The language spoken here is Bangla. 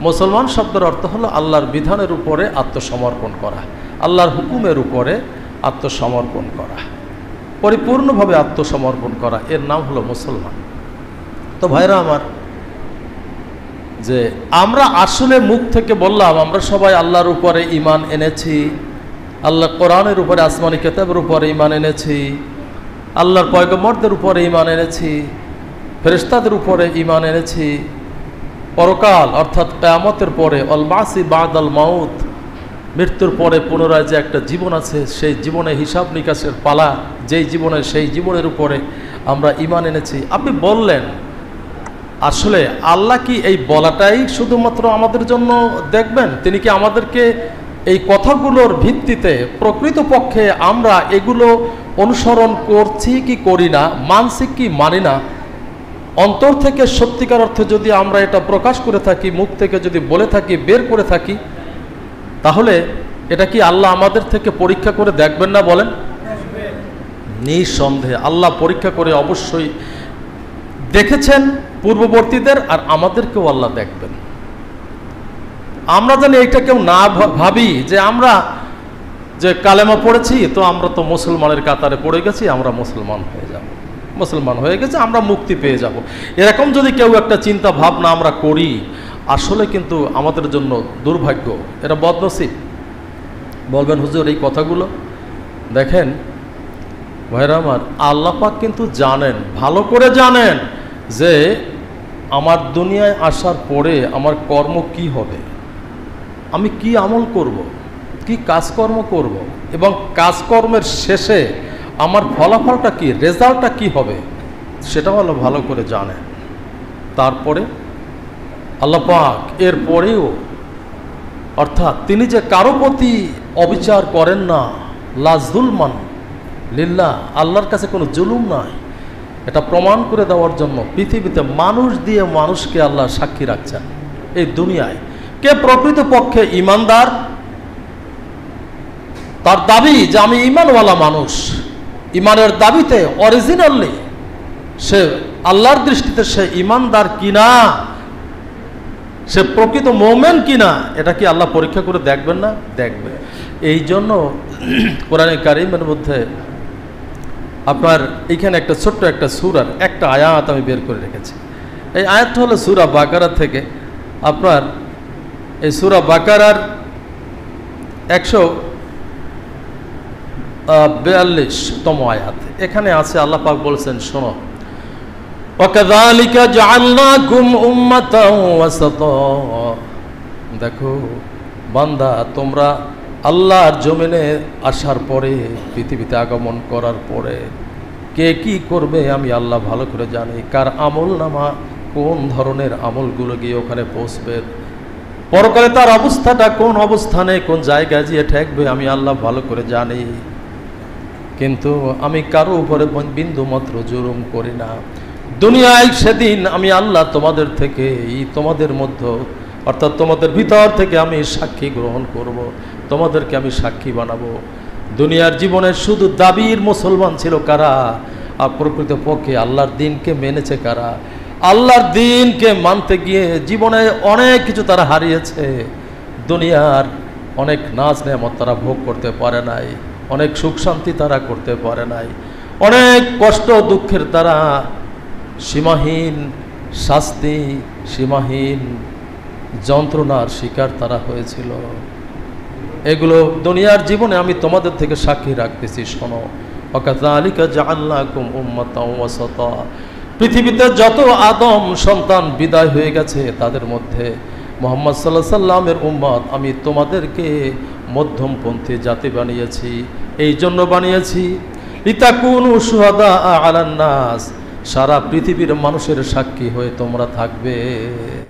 মুসলমান শব্দের অর্থ হলো আল্লাহর বিধানের উপরে আত্মসমর্পণ করা, আল্লাহর হুকুমের উপরে আত্মসমর্পণ করা, পরিপূর্ণভাবে আত্মসমর্পণ করা, এর নাম হলো মুসলমান। তো ভাইরা আমার, যে আমরা আসলে মুখ থেকে বললাম আমরা সবাই আল্লাহর উপরে ঈমান এনেছি, আল্লাহ কোরআনের উপরে, আসমানি কিতাবের উপরে ঈমান এনেছি, আল্লাহর পয়গম্বরদের উপরে ঈমান এনেছি, ফেরেশতাদের উপরে ঈমান এনেছি, পরকাল অর্থাৎ কিয়ামতের পরে আল বাসি বাদাল মাউত, মৃত্যুর পরে পুনরায় যে একটা জীবন আছে, সেই জীবনে হিসাব নিকাশের পালা, যেই জীবনে সেই জীবনের উপরে আমরা ঈমান এনেছি। আপনি বললেন আসলে আল্লাহ কি এই বলাটাই শুধুমাত্র আমাদের জন্য দেখবেন? তিনি কি আমাদেরকে এই কথাগুলোর ভিত্তিতে প্রকৃতপক্ষে আমরা এগুলো অনুসরণ করছি কি করি না, মানছি কি মানি না, অন্তর থেকে সত্যিকার অর্থে যদি আমরা এটা প্রকাশ করে থাকি, মুখ থেকে যদি বলে থাকি, বের করে থাকি, তাহলে এটা কি আল্লাহ আমাদের থেকে পরীক্ষা করে দেখবেন না? বলেন। নিঃসন্দেহে আল্লাহ পরীক্ষা করে অবশ্যই দেখেছেন পূর্ববর্তীদের, আর আমাদেরকেও আল্লাহ দেখবেন। আমরা জানি এইটা কেউ না ভাবি যে আমরা যে কালেমা পড়েছি তো আমরা তো মুসলমানের কাতারে পড়ে গেছি, আমরা মুসলমান হয়ে যাব, মুসলমান হয়ে গেছে, আমরা মুক্তি পেয়ে যাব, এরকম যদি কেউ একটা চিন্তা ভাবনা আমরা করি, আসলে কিন্তু আমাদের জন্য দুর্ভাগ্য, এটা বদনসিব। বলবেন হুজুর এই কথাগুলো দেখেন ভাইরা আমার, আল্লাহ পাক কিন্তু জানেন, ভালো করে জানেন যে আমার দুনিয়ায় আসার পরে আমার কর্ম কি হবে, আমি কি আমল করব, কি কাজকর্ম করব, এবং কাজকর্মের শেষে আমার ফলাফলটা কি, রেজাল্টটা কি হবে, সেটাও আল্লাহ ভালো করে জানেন। তারপরে আল্লাহ পাক এর পরেও, অর্থাৎ তিনি যে কারো প্রতি অবিচার করেন না, লা যুলমান লিল্লাহ, আল্লাহর কাছে কোনো জুলুম নাই, এটা প্রমাণ করে দেওয়ার জন্য পৃথিবীতে মানুষ দিয়ে মানুষকে আল্লাহ সাক্ষী রাখছেন। এই দুনিয়ায় কে প্রকৃতপক্ষে ঈমানদার, তার দাবি যে আমি ঈমানওয়ালা মানুষ, ঈমানের দাবিতে অরিজিনালি সে আল্লাহর দৃষ্টিতে সে ঈমানদার কিনা, সে প্রকৃত মুমিন কিনা, এটা কি আল্লাহ পরীক্ষা করে দেখবেন না? দেখবে। এই জন্য কোরআনে কারীমের মধ্যে আপনার এইখানে একটা ছোট্ট একটা সূরার একটা আয়াত আমি বের করে রেখেছি। এই আয়াতটা হলো সূরা বাকারা থেকে, আপনার এই সূরা বাকারার 142তম আয়াত। এখানে আছে আল্লাহ পাক বলছেন, শোনো, ওয়াকাযালিকা জাআলনাকুম উম্মাতাও ওয়াসাতা, দেখো বান্দা, তোমরা আল্লাহর জমিনে আসার পরে, পৃথিবীতে আগমন করার পরে কে কি করবে আমি আল্লাহ ভালো করে জানি, কার আমল নামা কোন ধরনের আমলগুলো গিয়ে ওখানে পৌঁছবে, পরকালে তার অবস্থাটা কোন অবস্থানে কোন জায়গায় গিয়ে ঠেকবে আমি আল্লাহ ভালো করে জানি। কিন্তু আমি কারো উপরে বিন্দু মাত্র জুলুম করি না। দুনিয়ায় সেদিন আমি আল্লাহ তোমাদের থেকে, তোমাদের মধ্যে অর্থাৎ তোমাদের ভিতর থেকে আমি সাক্ষী গ্রহণ করব, তোমাদেরকে আমি সাক্ষী বানাবো। দুনিয়ার জীবনে শুধু দাবির মুসলমান ছিল কারা, আর প্রকৃতপক্ষে আল্লাহর দিনকে মেনেছে কারা। আল্লাহর দিনকে মানতে গিয়ে জীবনে অনেক কিছু তারা হারিয়েছে, দুনিয়ার অনেক নাজ নেয়ামত তারা ভোগ করতে পারে নাই, অনেক সুখ শান্তি তারা করতে পারে নাই, অনেক কষ্ট দুঃখের তারা সীমাহীন শাস্তি, সীমাহীন যন্ত্রণার শিকার তারা হয়েছিল। এগুলো দুনিয়ার জীবনে আমি তোমাদের থেকে সাক্ষী রাখতেছি, শোনো। ওয়াকাযালিকা জাআলনাকুম উম্মাতাও ওয়াসাতা, পৃথিবীতে যত আদম সন্তান বিদায় হয়ে গেছে তাদের মধ্যে মুহাম্মদ সাল্লাল্লাহু আলাইহি সাল্লামের উম্মত আমি তোমাদেরকে মধ্যমপন্থী জাতি বানিয়েছি। এই জন্য বানিয়েছি লিতাকুনু শুহাদা আলান নাস, সারা পৃথিবীর মানুষের সাক্ষী হয়ে তোমরা থাকবে।